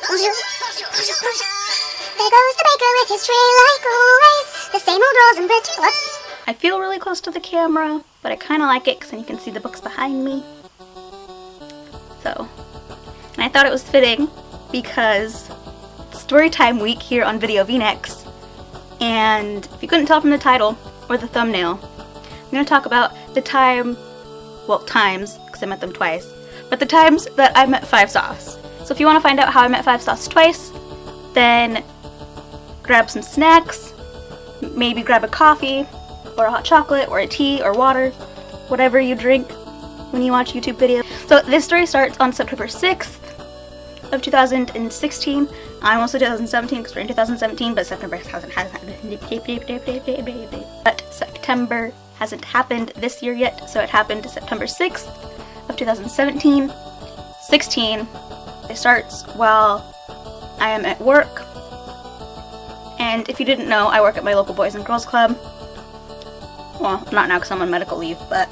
Bonjour, bonjour, bonjour, bonjour. There goes the baker with his tray like always. The same old rolls and bread. Whoops. I feel really close to the camera, but I kind of like it because then you can see the books behind me. So, and I thought it was fitting because it's storytime week here on Video V-Nex. And if you couldn't tell from the title or the thumbnail, I'm going to talk about the times, because I met them twice, but the times that I met Five Sauce. So if you want to find out how I met Five Sauce twice, then grab some snacks, maybe grab a coffee, or a hot chocolate, or a tea, or water, whatever you drink when you watch YouTube videos. So this story starts on September 6th of 2016. I almost said 2017 because we're in 2017, but September hasn't happened. But September hasn't happened this year yet, so it happened September 6th of 2017. 16. It starts while I am at work. And if you didn't know, I work at my local Boys and Girls Club. Well, not now because I'm on medical leave, but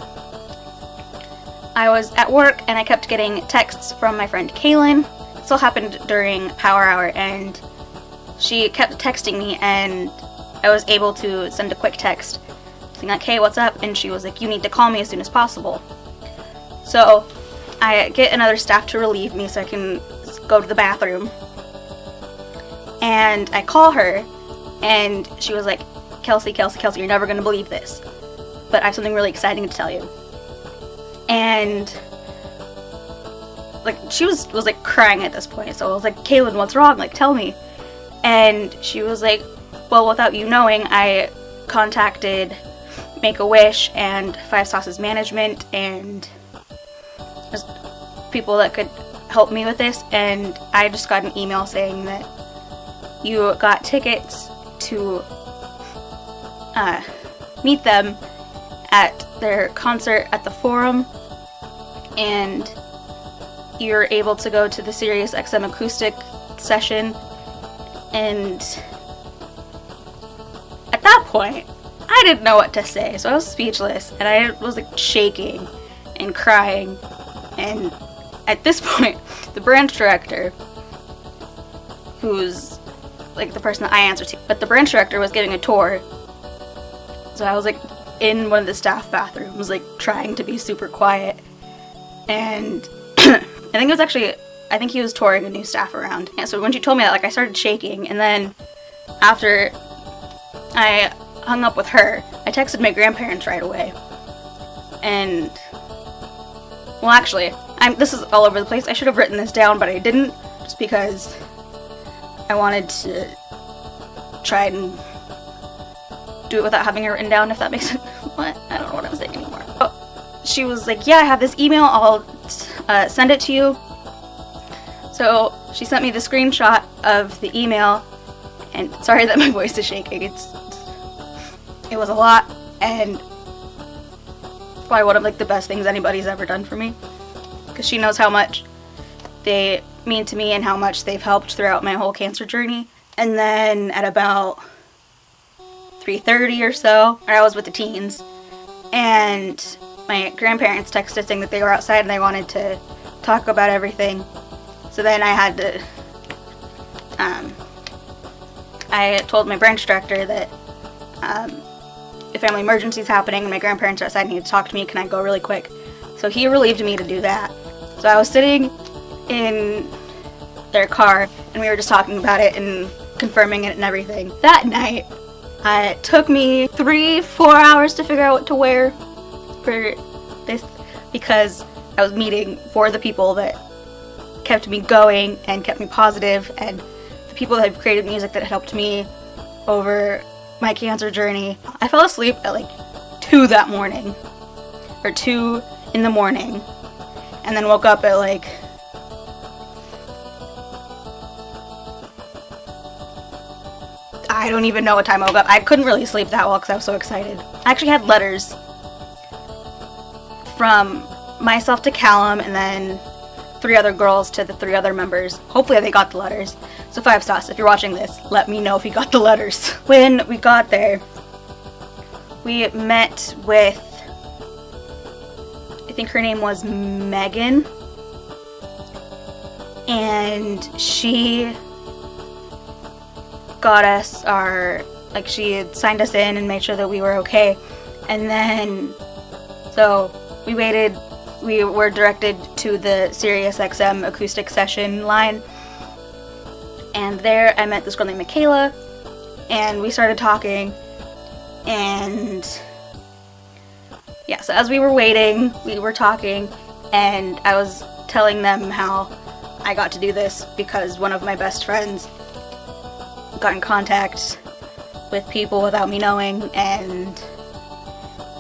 I was at work and I kept getting texts from my friend Kaylin. It still happened during Power Hour, and she kept texting me, and I was able to send a quick text saying like, hey, what's up? And she was like, you need to call me as soon as possible. So I get another staff to relieve me so I can go to the bathroom. And I call her, and she was like, Kelsey, you're never going to believe this, but I have something really exciting to tell you. And like, she was like crying at this point, so I was like, Kaylin, what's wrong? Like, tell me. And she was like, well, without you knowing, I contacted Make-A-Wish and Five Sauce's management and just people that could help me with this, and I just got an email saying that you got tickets to meet them at their concert at the Forum, and you're able to go to the Sirius XM acoustic session. And at that point, I didn't know what to say, so I was speechless, and I was like shaking and crying. And at this point, the branch director, who's like the person that I answer to, but the branch director was giving a tour. So I was like in one of the staff bathrooms, like trying to be super quiet. And I think he was touring a new staff around. Yeah, so when she told me that, like, I started shaking, and then after I hung up with her, I texted my grandparents right away. And well, actually, this is all over the place. I should have written this down, but I didn't, just because I wanted to try and do it without having it written down, if that makes sense. What? I don't know what I'm saying anymore. Oh, she was like, yeah, I have this email, I'll send it to you. So she sent me the screenshot of the email, and sorry that my voice is shaking, it was a lot, and probably one of like the best things anybody's ever done for me, because she knows how much they mean to me and how much they've helped throughout my whole cancer journey. And then at about 3:30 or so, I was with the teens, and my grandparents texted saying that they were outside and they wanted to talk about everything. So then I had to, I told my branch director that if family emergency is happening and my grandparents are outside and need to talk to me, can I go really quick? So he relieved me to do that. So I was sitting in their car, and we were just talking about it and confirming it and everything. That night, it took me 3-4 hours to figure out what to wear for this, because I was meeting for the people that kept me going and kept me positive, and the people that have created music that helped me over my cancer journey. I fell asleep at like 2 that morning, or 2 in the morning, and then woke up at like I don't even know what time I woke up. I couldn't really sleep that well because I was so excited. I actually had letters from myself to Callum, and then 3 other girls to the 3 other members. Hopefully they got the letters. So Five Sauce, if you're watching this, let me know if you got the letters. When we got there, we met with, I think her name was Megan. and she got us she had signed us in and made sure that we were okay. And then, so we waited, we were directed to the Sirius XM acoustic session line. And there I met this girl named Michaela, and we started talking. And yeah, so as we were waiting, we were talking, and I was telling them how I got to do this because one of my best friends got in contact with people without me knowing and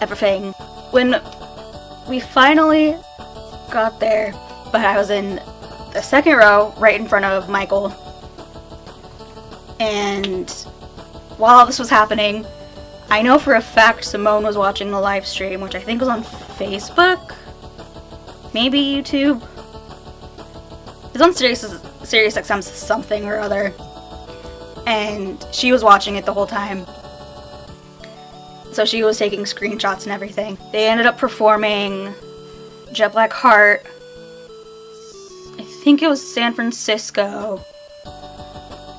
everything. When we finally got there, but I was in the second row right in front of Michael, and while all this was happening, I know for a fact Simone was watching the live stream, which I think was on Facebook, maybe YouTube. It's on Sirius XM's something or other, and she was watching it the whole time. So she was taking screenshots and everything. They ended up performing Jet Black Heart. I think it was San Francisco,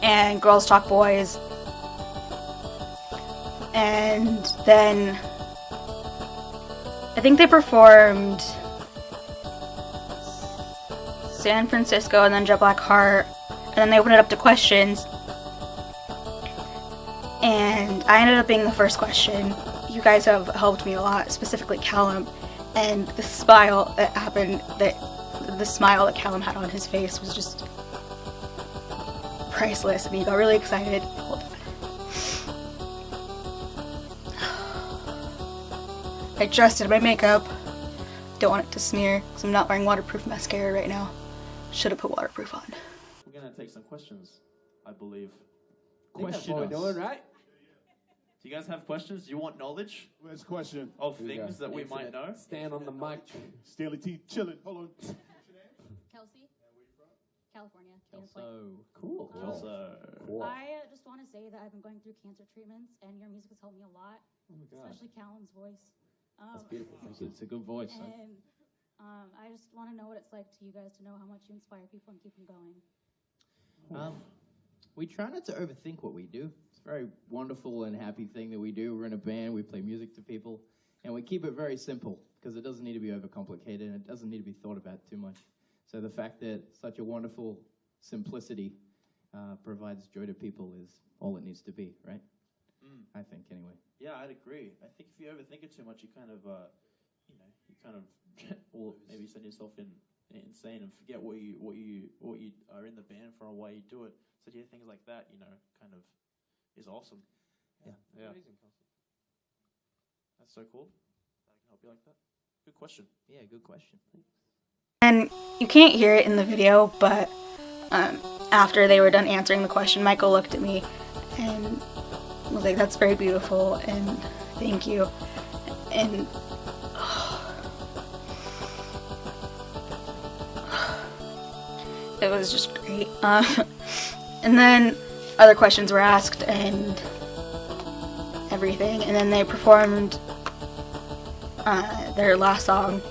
and Girls Talk Boys. And then I think they performed San Francisco and then Jet Black Heart, and then they opened it up to questions. And I ended up being the first question. You guys have helped me a lot, specifically Callum, and the smile that happened, the smile that Callum had on his face was just priceless, and he got really excited. Hold on. I just did my makeup. Don't want it to smear because I'm not wearing waterproof mascara right now. Should have put waterproof on. We're gonna take some questions, I believe. Question us. Doing, right? Do you guys have questions? Do you want knowledge Where's the question? of things that we might know? Stand on the mic. Stanley T. chilling. Hold on. Kelsey, California. So cool. Also, I just want to say that I've been going through cancer treatments, and your music has helped me a lot, Oh my God. especially Callum's voice. That's beautiful. Thank you. It's a good voice. Huh? And I just want to know what it's like to you guys to know how much you inspire people and keep them going. We try not to overthink what we do. It's a very wonderful and happy thing that we do. We're in a band. We play music to people. And we keep it very simple because it doesn't need to be overcomplicated and it doesn't need to be thought about too much. So the fact that such a wonderful simplicity provides joy to people is all it needs to be, right? I think, anyway. yeah, I'd agree. I think if you overthink it too much, you kind of, well, maybe send yourself insane and forget what you are in the band for and why you do it. So to hear things like that, kind of is awesome. Yeah. Amazing. That's so cool. I can help you like that. Good question. Yeah, good question. And you can't hear it in the video, but after they were done answering the question, Michael looked at me and was like, "That's very beautiful, and thank you." And it was just great. And then other questions were asked and everything, and then they performed their last song.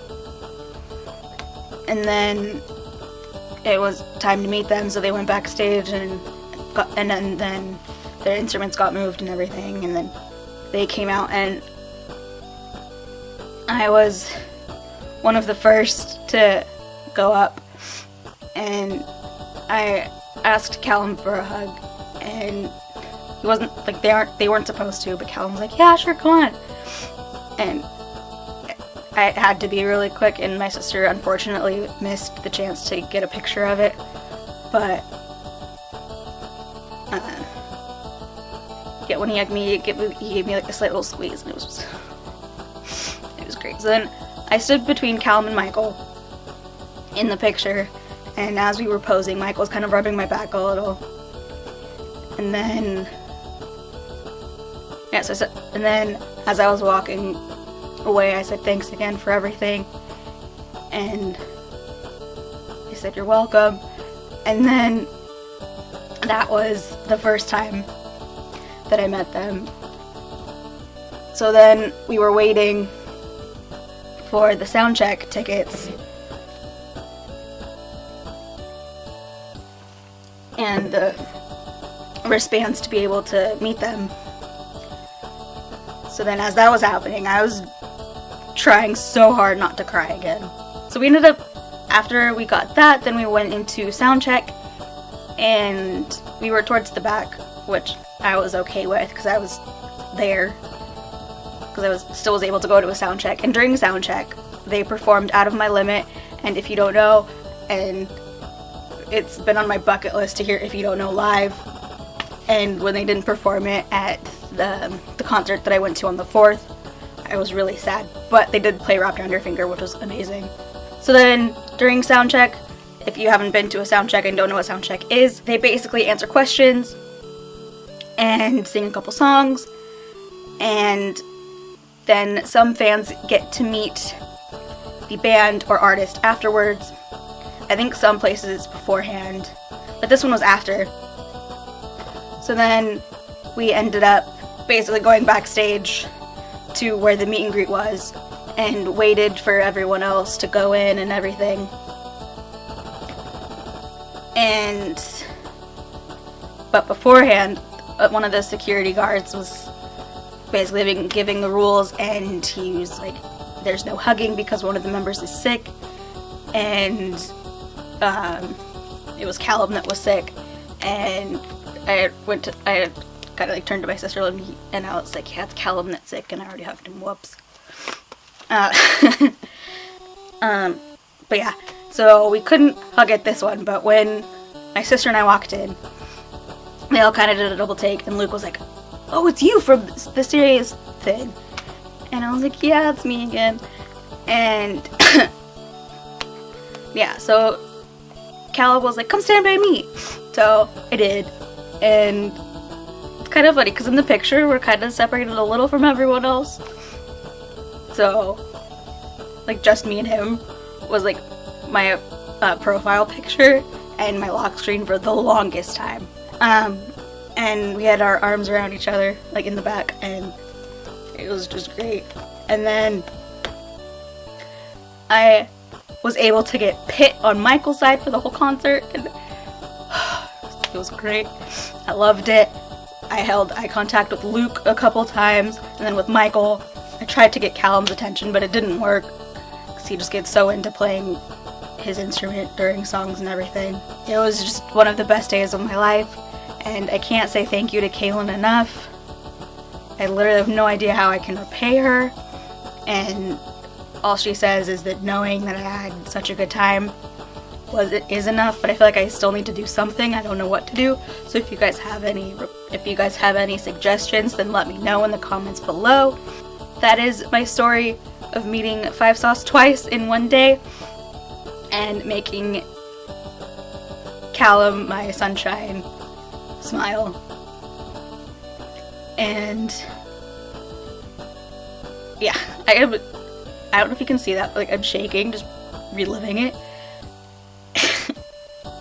And then it was time to meet them, so they went backstage and then their instruments got moved and everything, and then they came out, and I was one of the first to go up, and I asked Callum for a hug, and he wasn't like they weren't supposed to, but Callum was like, "Yeah, sure, come on," and I had to be really quick, and my sister unfortunately missed the chance to get a picture of it, but yeah, when he hugged me, he gave me like a slight little squeeze, and it was great. So then I stood between Callum and Michael in the picture, and as we were posing, Michael was kind of rubbing my back a little, and then and then as I was walking away, I said, "Thanks again for everything," and he said, "You're welcome." And then that was the first time that I met them. So then we were waiting for the sound check tickets, and the wristbands to be able to meet them. So then as that was happening, I was trying so hard not to cry again. So we ended up, after we got that, then we went into sound check, and we were towards the back, which I was okay with because I was there, because I still was able to go to a sound check. And during sound check, they performed Out of My Limit, and If You Don't Know, and it's been on my bucket list to hear If You Don't Know live. And when they didn't perform it at the concert that I went to on the 4th, I was really sad. But they did play Wrapped Around Your Finger, which was amazing. So then, during sound check, if you haven't been to a sound check and don't know what sound check is, they basically answer questions and sing a couple songs, and then some fans get to meet the band or artist afterwards. I think some places it's beforehand, but this one was after. So then we ended up basically going backstage to where the meet and greet was and waited for everyone else to go in and everything. But beforehand, one of the security guards was basically giving the rules, and he was like, there's no hugging because one of the members is sick, and it was Callum that was sick, and I kind of like turned to my sister and I was like, yeah, it's Callum that's sick, and I already hugged him, whoops. But yeah, so we couldn't hug at this one, but when my sister and I walked in, they all kind of did a double take, and Luke was like, oh, it's you from the serious thing. And I was like, yeah, it's me again. And yeah, so Caleb was like, come stand by me. So I did. And it's kind of funny because in the picture we're kind of separated a little from everyone else. So like just me and him was like my profile picture and my lock screen for the longest time. And we had our arms around each other, like in the back, and it was just great. And then I was able to get Pit on Michael's side for the whole concert, and it was great. I loved it. I held eye contact with Luke a couple times, and then with Michael, I tried to get Callum's attention, but it didn't work, because he just gets so into playing his instrument during songs and everything. It was just one of the best days of my life. And I can't say thank you to Kaylin enough. I literally have no idea how I can repay her. And all she says is that knowing that I had such a good time is enough. But I feel like I still need to do something. I don't know what to do. So if you guys have any suggestions, then let me know in the comments below. That is my story of meeting Five Sauce twice in one day and making Callum my sunshine smile. And yeah, I don't know if you can see that, but like I'm shaking just reliving it.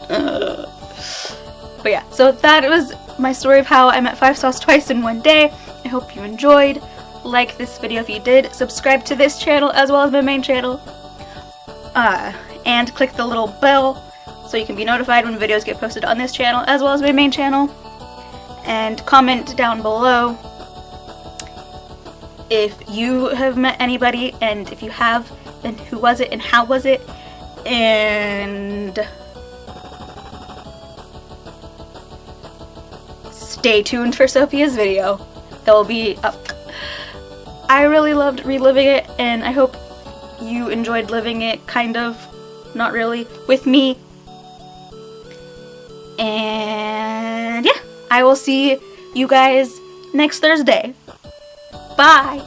But yeah, so that was my story of how I met Five Sauce twice in one day. I hope you enjoyed. Like this video if you did. Subscribe to this channel as well as my main channel. And click the little bell so you can be notified when videos get posted on this channel as well as my main channel. And comment down below if you have met anybody, and if you have, then who was it and how was it. And stay tuned for Sophia's video. That will be up. I really loved reliving it, and I hope you enjoyed living it, kind of, not really, with me. And yeah, I will see you guys next Thursday. Bye!